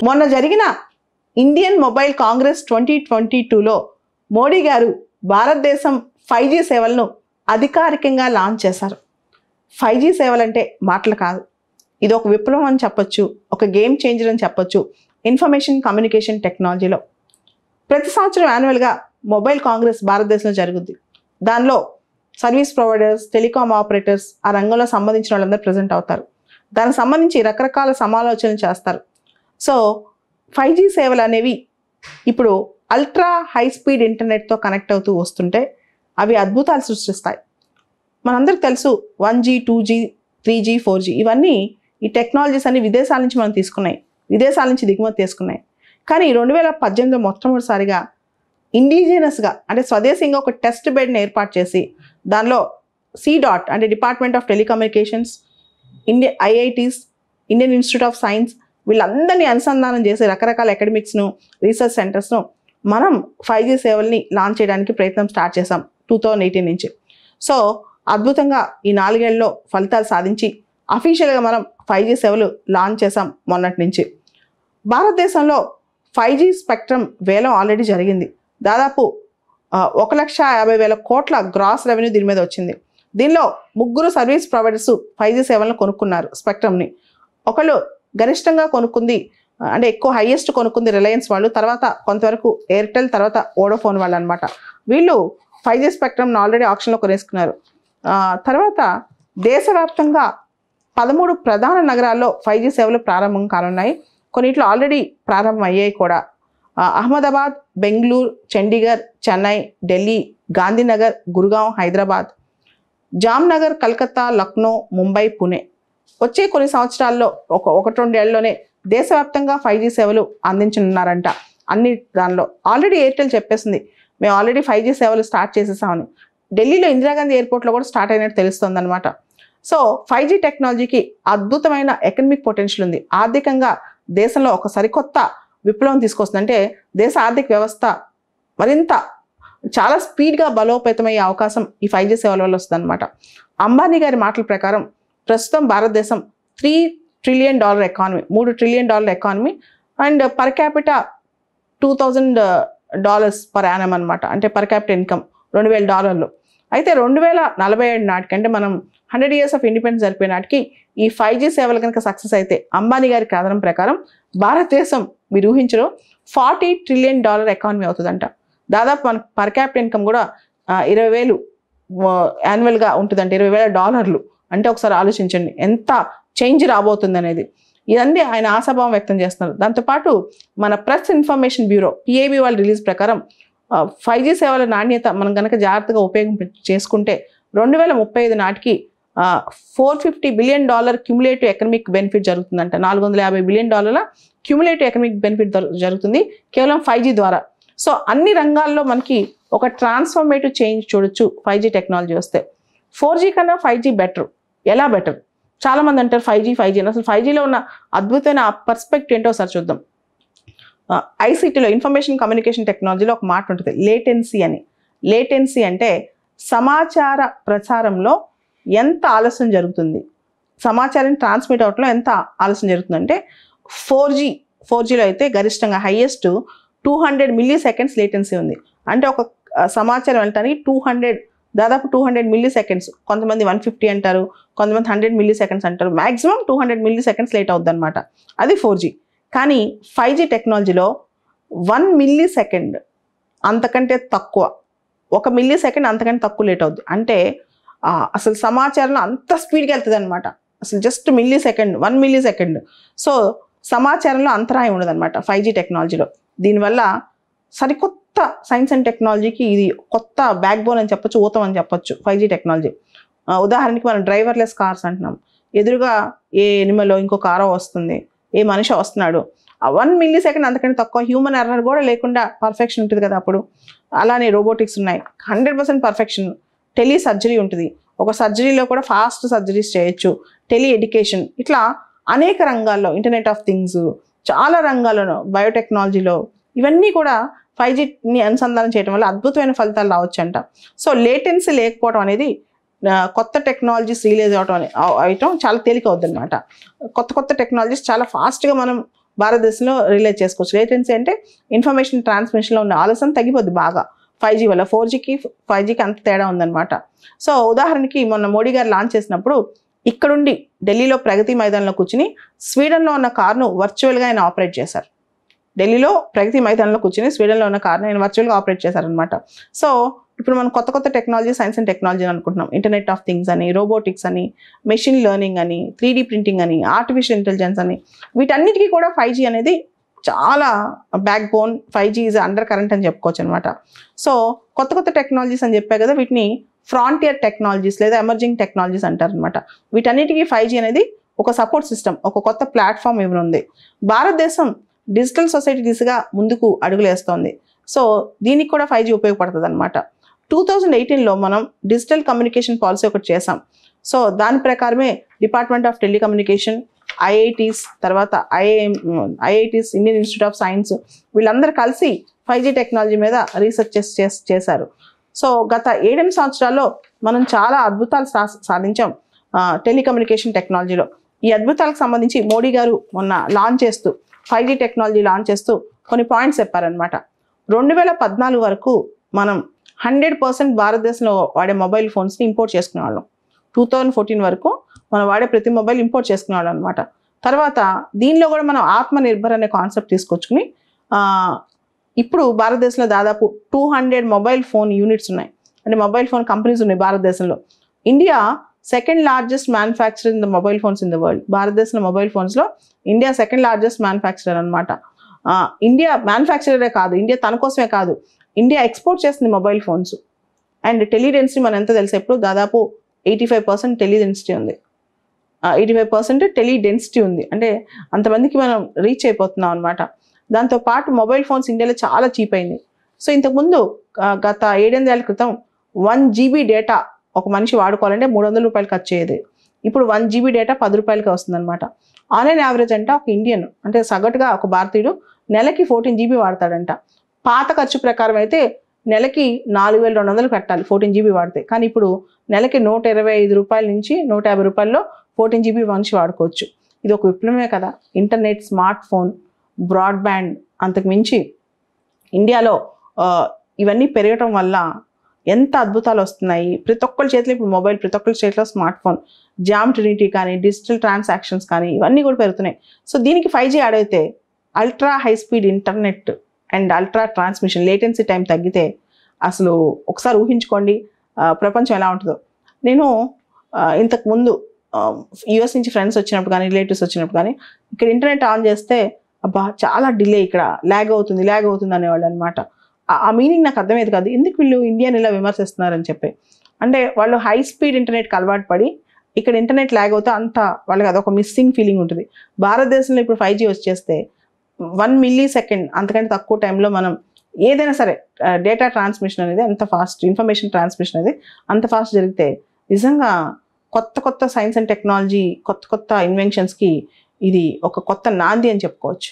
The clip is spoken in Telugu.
మొన్న జరిగిన ఇండియన్ మొబైల్ కాంగ్రెస్ 2022లో మోడీ గారు భారతదేశం 5G సేవలను అధికారికంగా లాంచ్ చేశారు. 5G సేవలంటే మాటలు కాదు, ఇది ఒక విప్లవం అని చెప్పొచ్చు, ఒక గేమ్ చేంజర్ అని చెప్పొచ్చు ఇన్ఫర్మేషన్ కమ్యూనికేషన్ టెక్నాలజీలో. ప్రతి సంవత్సరం యాన్యువల్గా మొబైల్ కాంగ్రెస్ భారతదేశంలో జరుగుద్ది. దానిలో సర్వీస్ ప్రొవైడర్స్, టెలికాం ఆపరేటర్స్, ఆ రంగంలో సంబంధించిన వాళ్ళందరూ ప్రజెంట్ అవుతారు. దానికి సంబంధించి రకరకాల సమాలోచనలు చేస్తారు. సో 5G సేవలు అనేవి ఇప్పుడు అల్ట్రా హై స్పీడ్ ఇంటర్నెట్తో కనెక్ట్ అవుతూ వస్తుంటే అవి అద్భుతాలు సృష్టిస్తాయి. మనందరికి తెలుసు 1G, 2G, 3G, 4G ఇవన్నీ ఈ టెక్నాలజీస్ అన్ని విదేశాల నుంచి మనం తీసుకున్నాయి, విదేశాల నుంచి దిగుమతి చేసుకున్నాయి. కానీ 2018లో మొట్టమొదటిసారిగా ఇండిజినస్గా అంటే స్వదేశీయంగా ఒక టెస్ట్ బెడ్ని ఏర్పాటు చేసి దానిలో CDOT అంటే department of telecommunications, IITs, Indian institute of science వీళ్ళందరినీ అనుసంధానం చేసి రకరకాల అకాడమిక్స్ను, రీసెర్చ్ సెంటర్స్ను మనం 5G సేవల్ని లాంచ్ చేయడానికి ప్రయత్నం స్టార్ట్ చేసాం 2018 నుంచి. సో అద్భుతంగా ఈ 4 ఏళ్లలో ఫలితాలు సాధించి అఫీషియల్గా మనం 5G సేవలు లాంచ్ చేసాం మొన్నటి నుంచి. భారతదేశంలో 5G స్పెక్ట్రమ్ వేలం ఆల్రెడీ జరిగింది. దాదాపు 1,50,000 కోట్ల గ్రాస్ రెవెన్యూ దీని మీద వచ్చింది. దీనిలో 3 సర్వీస్ ప్రొవైడర్స్ 5G సేవలను కొనుక్కున్నారు స్పెక్ట్రమ్ని. ఒకళ్ళు గరిష్టంగా కొనుక్కుంది అంటే ఎక్కువ హైయెస్ట్ కొనుక్కుంది రిలయన్స్ వాళ్ళు, తర్వాత కొంతవరకు ఎయిర్టెల్, తర్వాత వోడాఫోన్ వాళ్ళు అనమాట. వీళ్ళు 5G స్పెక్ట్రమ్ని ఆల్రెడీ ఆక్షన్లో కొనేసుకున్నారు. తర్వాత దేశవ్యాప్తంగా 13 ప్రధాన నగరాల్లో 5G సేవలు ప్రారంభం కానున్నాయి. కొన్నిట్లో ఆల్రెడీ ప్రారంభం అయ్యాయి కూడా. అహ్మదాబాద్, బెంగళూరు, చండీగఢ్, చెన్నై, ఢిల్లీ, గాంధీనగర్, గురుగాం, హైదరాబాద్, జామ్నగర్, కలకత్తా, లక్నో, ముంబై, పుణే. వచ్చే కొన్ని సంవత్సరాల్లో 1-2 ఏళ్లలోనే దేశవ్యాప్తంగా 5G సేవలు అందించనున్నారంట. అన్ని దానిలో ఆల్రెడీ ఎయిర్టెల్ చెప్పేసింది మేము ఆల్రెడీ 5G సేవలు స్టార్ట్ చేసేసామని. ఢిల్లీలో ఇందిరాగాంధీ ఎయిర్పోర్ట్లో కూడా స్టార్ట్ అయినట్టు తెలుస్తుంది అనమాట. సో 5G టెక్నాలజీకి అద్భుతమైన ఎకనమిక్ పొటెన్షియల్ ఉంది. ఆర్థికంగా దేశంలో ఒక సరికొత్త విప్లవం తీసుకొస్తుంది. అంటే దేశ ఆర్థిక వ్యవస్థ మరింత చాలా స్పీడ్గా బలోపేతమయ్యే అవకాశం ఈ 5G సేవల వల్ల వస్తుంది అనమాట. అంబానీ గారి మాటల ప్రకారం ప్రస్తుతం భారతదేశం $3 trillion economy, $3 trillion economy and per capita $2,000 per annum అనమాట. అంటే పర్ క్యాపిటల్ ఇన్కమ్ $2,000. అయితే 2047 నాటికి అంటే మనం 100 years ఆఫ్ ఇండిపెండెన్స్ జరిపే నాటికి ఈ 5G సేవలు కనుక సక్సెస్ అయితే అంబానీ గారి కథనం ప్రకారం భారతదేశం మీరు ఊహించరు $40 ట్రిలియన్ ఎకానమీ అవుతుందంట. దాదాపు మన పర్ క్యాపిటల్ ఇన్కమ్ కూడా 20,000 యాన్యువల్గా ఉంటుందంట, $20,000. అంటే ఒకసారి ఆలోచించండి ఎంత చేంజ్ రాబోతుంది అనేది. ఇవన్నీ ఆయన ఆశాభావం వ్యక్తం చేస్తున్నారు. దాంతోపాటు మన ప్రెస్ ఇన్ఫర్మేషన్ బ్యూరో PIB వాళ్ళ రిలీజ్ ప్రకారం 5G సేవల నాణ్యత మనం కనుక జాగ్రత్తగా ఉపయోగం చేసుకుంటే 2035 నాటికి $450 బిలియన్ క్యుములేటివ్ ఎకనమిక్ బెనిఫిట్ జరుగుతుందంట. $450 బిలియన్ క్యుములేటివ్ ఎకనమిక్ బెనిఫిట్ జరుగుతుంది కేవలం 5G ద్వారా. సో అన్ని రంగాల్లో మనకి ఒక ట్రాన్స్ఫర్మేటివ్ చేంజ్ చూడొచ్చు 5G టెక్నాలజీ వస్తే. 4G కన్నా 5G బెటర్. ఎలా బెటర్? చాలామంది అంటారు 5G అని. అసలు 5Gలో ఉన్న అద్భుతమైన పర్స్పెక్ట్ ఏంటో ఒకసారి చూద్దాం. ICTలో ఇన్ఫర్మేషన్ కమ్యూనికేషన్ టెక్నాలజీలో ఒక మాట ఉంటుంది లేటెన్సీ అని. లేటెన్సీ అంటే సమాచార ప్రచారంలో ఎంత ఆలస్యం జరుగుతుంది, సమాచారం ట్రాన్స్మిట్ అవటంలో ఎంత ఆలస్యం జరుగుతుందంటే 4Gలో అయితే గరిష్టంగా హైయెస్ట్ 200 milliseconds లేటెన్సీ ఉంది. అంటే ఒక సమాచారం వెళ్ళటానికి దాదాపు 200 milliseconds, కొంతమంది 150 అంటారు, కొంతమంది 100 milliseconds అంటారు, మ్యాక్సిమం 200 milliseconds లేట్ అవుద్ది అనమాట. అది 4G. కానీ 5G టెక్నాలజీలో 1 millisecond అంతకంటే తక్కువ, 1 millisecond అంతకంటే తక్కువ లేట్ అవుద్ది. అంటే అసలు సమాచారంలో అంత స్పీడ్గా వెళ్తుంది అనమాట. అసలు జస్ట్ 1 millisecond. సో సమాచారంలో అంతరాయం ఉండదు అనమాట 5G టెక్నాలజీలో. దీనివల్ల సరికొత్త సైన్స్ అండ్ టెక్నాలజీకి ఇది కొత్త బ్యాక్ బోన్ అని చెప్పొచ్చు, ఊతం అని చెప్పొచ్చు 5G టెక్నాలజీ. ఉదాహరణకి మనం డ్రైవర్లెస్ కార్స్ అంటున్నాం. ఎదురుగా ఏ ఎనిమలో ఇంకో కారో వస్తుంది, ఏ మనిషి వస్తున్నాడు, 1 millisecond అంతకంటే తక్కువ హ్యూమన్ ఎర్రర్ కూడా లేకుండా పర్ఫెక్షన్ ఉంటుంది కదా అప్పుడు. అలానే రోబోటిక్స్ ఉన్నాయి, 100% పర్ఫెక్షన్. టెలి సర్జరీ ఉంటుంది, ఒక సర్జరీలో కూడా ఫాస్ట్ సర్జరీస్ చేయొచ్చు. టెలి ఎడ్యుకేషన్, ఇట్లా అనేక రంగాల్లో, ఇంటర్నెట్ ఆఫ్ థింగ్స్, చాలా రంగాల్లోనూ, బయోటెక్నాలజీలో ఇవన్నీ కూడా 5Gని అనుసంధానం చేయడం వల్ల అద్భుతమైన ఫలితాలు రావచ్చు అంట. సో లేటెన్సీ లేకపోవడం అనేది కొత్త టెక్నాలజీస్ రిలీజ్ అవటం చాలా తేలిక అవుద్ది అనమాట. కొత్త టెక్నాలజీస్ చాలా ఫాస్ట్గా మనం భారతదేశంలో రిలే చేసుకోవచ్చు. లేటెన్సీ అంటే ఇన్ఫర్మేషన్ ట్రాన్స్మిషన్లో ఉన్న ఆలస్యం తగ్గిపోద్ది బాగా 5G వల్ల. 4Gకి 5Gకి అంత తేడా ఉందన్నమాట. సో ఉదాహరణకి మొన్న మోడీ గారు లాంచ్ చేసినప్పుడు ఇక్కడుండి ఢిల్లీలో ప్రగతి మైదానంలో కూర్చుని స్వీడన్లో ఉన్న కార్ను వర్చువల్గా ఆయన ఆపరేట్ చేశారు. ఢిల్లీలో ప్రగతి మైదానంలో కూర్చుని స్వీడన్లో ఉన్న కార్ని ఆయన వర్చువల్గా ఆపరేట్ చేశారనమాట. సో ఇప్పుడు మనం కొత్త కొత్త టెక్నాలజీ, సైన్స్ అండ్ టెక్నాలజీ అని అనుకుంటున్నాం. ఇంటర్నెట్ ఆఫ్ థింగ్స్ అని, రోబోటిక్స్ అని, మెషిన్ లెర్నింగ్ అని, 3D ప్రింటింగ్ అని, ఆర్టిఫిషియల్ ఇంటెలిజెన్స్ అని, వీటన్నిటికీ కూడా 5G అనేది చాలా back bone. 5G is under current అని చెప్పుకోవచ్చు అనమాట. సో కొత్త కొత్త టెక్నాలజీస్ అని చెప్పా కదా, వీటిని ఫ్రాంటియర్ టెక్నాలజీస్ లేదా ఎమర్జింగ్ టెక్నాలజీస్ అంటారు అనమాట. వీటన్నిటికీ 5G అనేది ఒక సపోర్ట్ సిస్టమ్, ఒక కొత్త ప్లాట్ఫామ్ ఇవ్వనుంది. భారతదేశం డిజిటల్ సొసైటీ దిశగా ముందుకు అడుగులేస్తోంది. సో దీనికి కూడా 5G ఉపయోగపడుతుంది అనమాట. 2018లో మనం డిజిటల్ కమ్యూనికేషన్ పాలసీ ఒకటి చేసాం. సో దాని ప్రకారమే డిపార్ట్మెంట్ ఆఫ్ టెలికమ్యూనికేషన్, IITs, తర్వాత IITs, Indian institute of science, వీళ్ళందరూ కలిసి 5G టెక్నాలజీ మీద రీసెర్చ్ చేశారు. సో గత 7 సంవత్సరాల్లో మనం చాలా అద్భుతాలు సాధించాం టెలికమ్యూనికేషన్ టెక్నాలజీలో. ఈ అద్భుతాలకు సంబంధించి మోడీ గారు మొన్న లాంచ్ చేస్తూ 5G టెక్నాలజీ లాంచ్ చేస్తూ కొన్ని పాయింట్స్ చెప్పారనమాట. 2014 వరకు మనం 100% భారతదేశంలో వాడే మొబైల్ ఫోన్స్ని ఇంపోర్ట్ చేసుకునేవాళ్ళం. 2014 వరకు మనం వాడే ప్రతి మొబైల్ ఇంపోర్ట్ చేసుకునేవాళ్ళం అనమాట. తర్వాత దీనిలో కూడా మనం ఆత్మనిర్భర్ అనే కాన్సెప్ట్ తీసుకొచ్చుకుని ఇప్పుడు భారతదేశంలో దాదాపు 200 మొబైల్ ఫోన్ యూనిట్స్ ఉన్నాయి, అంటే మొబైల్ ఫోన్ కంపెనీస్ ఉన్నాయి భారతదేశంలో. India second largest manufacturer in the mobile phones in the world. భారతదేశంలో మొబైల్ ఫోన్స్లో ఇండియా సెకండ్ లార్జెస్ట్ మ్యానుఫ్యాక్చరర్ అనమాట. ఇండియా మ్యానుఫ్యాక్చరరే కాదు, ఇండియా తన కోసమే కాదు, ఇండియా ఎక్స్పోర్ట్ చేస్తుంది mobile phones. And tele density మనం ఎంత తెలిసే, ఇప్పుడు దాదాపు 85% టెలి డెన్సిటీ ఉంది. 85% టెలి డెన్సిటీ ఉంది, అంటే అంతమందికి మనం రీచ్ అయిపోతున్నాం అనమాట. దాంతోపాటు మొబైల్ ఫోన్స్ ఇండియాలో చాలా చీప్ అయింది. సో ఇంతకుముందు గత 7-8 ఏళ్ల క్రితం 1 GB డేటా ఒక మనిషి వాడుకోవాలంటే 300 రూపాయలు ఖర్చు అయ్యేది. ఇప్పుడు 1 GB డేటా 10 రూపాయలకి వస్తుందన్నమాట. ఆన్లైన్ యావరేజ్ అంటే ఒక ఇండియన్, అంటే సగటుగా ఒక భారతీయుడు నెలకి 14 GB వాడతాడంట. పాత ఖర్చు ప్రకారం అయితే నెలకి 4200 పెట్టాలి 14 GB వాడితే. కానీ ఇప్పుడు నెలకి 125 రూపాయల నుంచి 150 రూపాయల్లో 14 GB మనిషి వాడుకోవచ్చు. ఇది ఒక విప్లవమే కదా. ఇంటర్నెట్, స్మార్ట్ ఫోన్, బ్రాడ్బ్యాండ్, అంతకు మించి ఇండియాలో ఇవన్నీ పెరగటం వల్ల ఎంత అద్భుతాలు వస్తున్నాయి. ప్రతి ఒక్కరి చేతిలో ఇప్పుడు మొబైల్, ప్రతి ఒక్కరి చేతిలో స్మార్ట్ ఫోన్, జామ్ ట్రినిటీ కానీ, డిజిటల్ ట్రాన్సాక్షన్స్ కానీ, ఇవన్నీ కూడా పెరుగుతున్నాయి. సో దీనికి 5G యాడ్ అయితే ultra high speed internet and ultra transmission, latency time తగ్గితే అసలు ఒకసారి ఊహించుకోండి ప్రపంచం ఎలా ఉంటుందో. నేను ఇంతకుముందు US నుంచి ఫ్రెండ్స్ వచ్చినప్పుడు కానీ, రిలేటివ్స్ వచ్చినప్పుడు కానీ ఇక్కడ ఇంటర్నెట్ ఆన్ చేస్తే అబ్బా చాలా డిలే, ఇక్కడ ల్యాగ్ అవుతుంది అనేవాళ్ళు అనమాట. ఆ మీనింగ్ నాకు అర్థమయ్యేది కాదు, ఎందుకు వీళ్ళు ఇండియాని ఇలా విమర్శిస్తున్నారని చెప్పి. అంటే వాళ్ళు హై స్పీడ్ ఇంటర్నెట్కి అలవాటు పడి ఇక్కడ ఇంటర్నెట్ ల్యాగ్ అవుతే అంత వాళ్ళకి అదొక మిస్సింగ్ ఫీలింగ్ ఉంటుంది. భారతదేశంలో ఇప్పుడు 5G వచ్చేస్తే 1 millisecond అంతకంటే తక్కువ టైంలో మనం ఏదైనా సరే డేటా ట్రాన్స్మిషన్ అనేది అంత ఫాస్ట్, ఇన్ఫర్మేషన్ ట్రాన్స్మిషన్ అనేది అంత ఫాస్ట్ జరిగితే నిజంగా కొత్త సైన్స్ అండ్ టెక్నాలజీ, కొత్త ఇన్వెన్షన్స్కి ఇది ఒక కొత్త నాంది అని చెప్పుకోవచ్చు.